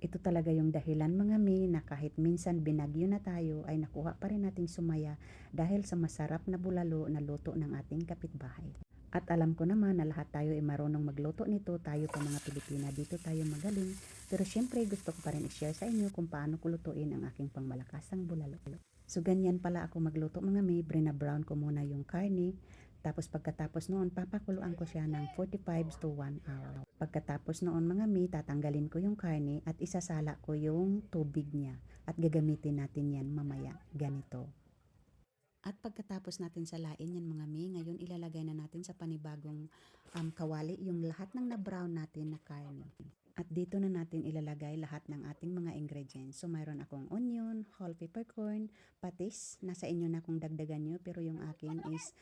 Ito talaga yung dahilan mga mi na kahit minsan binagyo na tayo ay nakuha pa rin nating sumaya dahil sa masarap na bulalo na luto ng ating kapitbahay. At alam ko naman na lahat tayo ay marunong magluto nito, tayo pa mga Pilipina dito tayo magaling. Pero syempre gusto ko pa rin i-share sa inyo kung paano ko lutuin ang aking pangmalakasang bulalo. So ganyan pala ako magluto mga mi, brina-brown ko muna yung karne. Tapos pagkatapos noon, papakuluan ko siya ng 45 to 1 hour. Pagkatapos noon mga mi, tatanggalin ko yung karne at isasala ko yung tubig niya. At gagamitin natin yan mamaya, ganito. At pagkatapos natin salain yan mga mi, ngayon ilalagay na natin sa panibagong kawali yung lahat ng na-brown natin na karne. At dito na natin ilalagay lahat ng ating mga ingredients. So mayroon akong onion, whole peppercorn, patis. Nasa inyo na kung dagdagan nyo pero yung akin is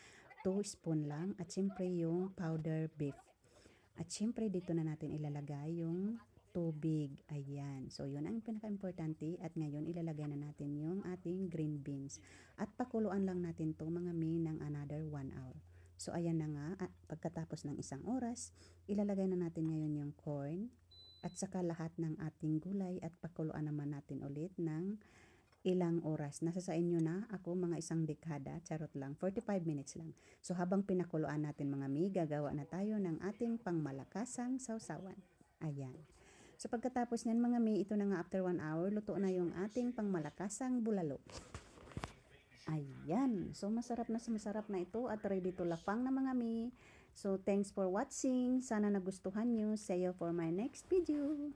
2 spoon lang. At syempre yung powder beef. At syempre dito na natin ilalagay yung tubig. Ayan. So yun ang pinaka-importante. At ngayon ilalagay na natin yung ating green beans. At pakuluan lang natin to mga mi ng another 1 hour. So ayan na nga. At pagkatapos ng isang oras, ilalagay na natin ngayon yung corn. At saka lahat ng ating gulay at pakuluan naman natin ulit ng ilang oras. Nasa sa inyo na ako mga isang dekada, charot lang, 45 minutes lang. So habang pinakuluan natin mga mi, gagawa na tayo ng ating pangmalakasang sausawan. Ayan. So pagkatapos niyan mga mi, ito na nga after 1 hour, luto na yung ating pangmalakasang bulalo. Ayan. So masarap na ito at ready to lapang na mga mi. So thanks for watching. Sana nagustuhan nyo. See you for my next video.